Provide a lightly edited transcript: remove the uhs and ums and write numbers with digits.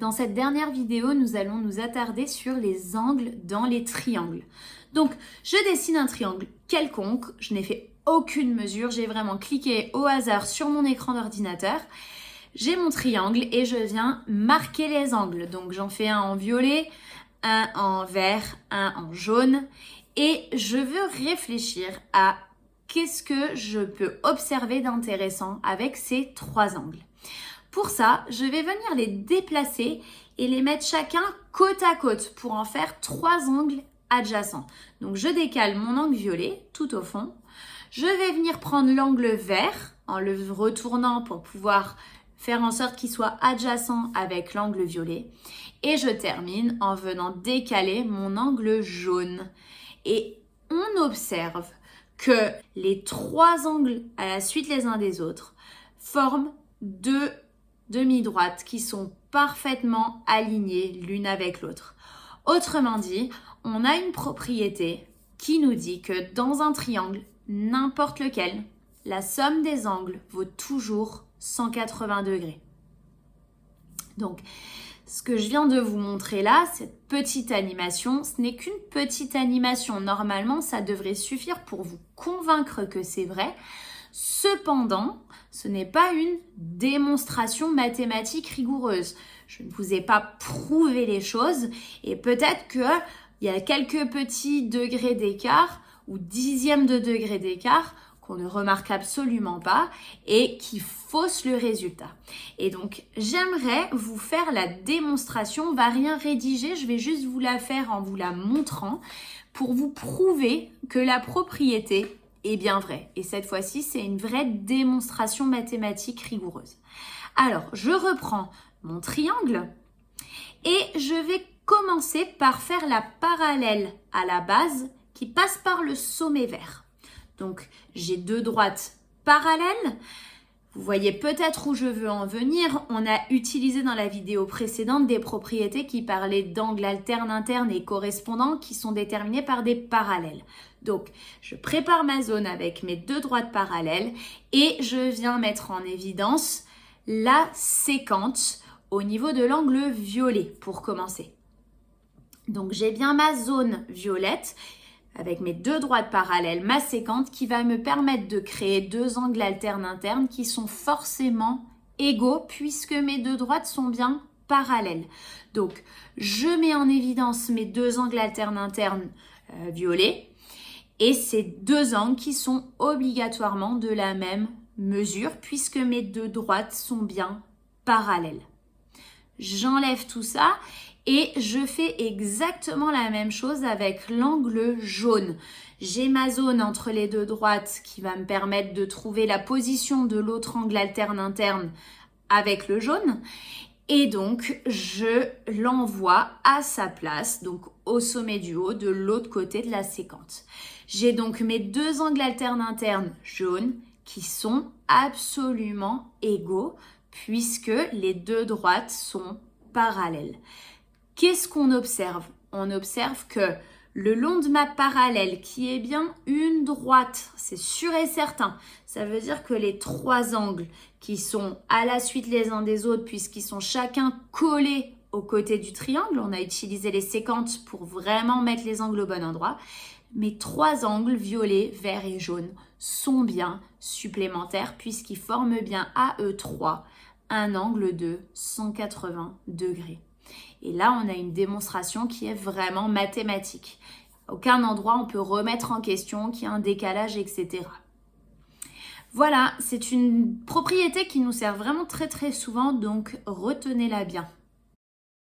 Dans cette dernière vidéo, nous allons nous attarder sur les angles dans les triangles. Donc, je dessine un triangle quelconque, je n'ai fait aucune mesure, j'ai vraiment cliqué au hasard sur mon écran d'ordinateur. J'ai mon triangle et je viens marquer les angles. Donc, j'en fais un en violet, un en vert, un en jaune. Et je veux réfléchir à qu'est-ce que je peux observer d'intéressant avec ces trois angles. Pour ça, je vais venir les déplacer et les mettre chacun côte à côte pour en faire trois angles adjacents. Donc, je décale mon angle violet tout au fond. Je vais venir prendre l'angle vert en le retournant pour pouvoir faire en sorte qu'il soit adjacent avec l'angle violet. Et je termine en venant décaler mon angle jaune. Et on observe que les trois angles à la suite les uns des autres forment deux demi-droites qui sont parfaitement alignées l'une avec l'autre. Autrement dit, on a une propriété qui nous dit que dans un triangle, n'importe lequel, la somme des angles vaut toujours 180 degrés. Donc, ce que je viens de vous montrer là, cette petite animation, ce n'est qu'une petite animation. Normalement, ça devrait suffire pour vous convaincre que c'est vrai. Cependant, ce n'est pas une démonstration mathématique rigoureuse. Je ne vous ai pas prouvé les choses et peut-être qu'il y a quelques petits degrés d'écart ou dixièmes de degré d'écart qu'on ne remarque absolument pas et qui fausse le résultat. Et donc, j'aimerais vous faire la démonstration. On va rien rédiger, je vais juste vous la faire en vous la montrant pour vous prouver que la propriété est bien vraie. Et cette fois-ci, c'est une vraie démonstration mathématique rigoureuse. Alors, je reprends mon triangle et je vais commencer par faire la parallèle à la base qui passe par le sommet vert. Donc, j'ai deux droites parallèles. Vous voyez peut-être où je veux en venir. On a utilisé dans la vidéo précédente des propriétés qui parlaient d'angles alternes, internes et correspondants qui sont déterminés par des parallèles. Donc, je prépare ma zone avec mes deux droites parallèles et je viens mettre en évidence la séquente au niveau de l'angle violet pour commencer. Donc, j'ai bien ma zone violette avec mes deux droites parallèles, ma séquente qui va me permettre de créer deux angles alternes internes qui sont forcément égaux puisque mes deux droites sont bien parallèles. Donc, je mets en évidence mes deux angles alternes internes violets et ces deux angles qui sont obligatoirement de la même mesure puisque mes deux droites sont bien parallèles. J'enlève tout ça et je fais exactement la même chose avec l'angle jaune. J'ai ma zone entre les deux droites qui va me permettre de trouver la position de l'autre angle alterne interne avec le jaune. Et donc, je l'envoie à sa place, donc au sommet du haut, de l'autre côté de la séquence. J'ai donc mes deux angles alternes internes jaunes qui sont absolument égaux puisque les deux droites sont parallèles. Qu'est-ce qu'on observe? On observe que le long de ma parallèle, qui est bien une droite, c'est sûr et certain, ça veut dire que les trois angles qui sont à la suite les uns des autres, puisqu'ils sont chacun collés aux côtés du triangle, on a utilisé les séquentes pour vraiment mettre les angles au bon endroit, mes trois angles violet, vert et jaune sont bien supplémentaires puisqu'ils forment bien à eux trois un angle de 180 degrés. Et là, on a une démonstration qui est vraiment mathématique. À aucun endroit, on peut remettre en question qu'il y a un décalage, etc. Voilà, c'est une propriété qui nous sert vraiment très très souvent, donc retenez-la bien.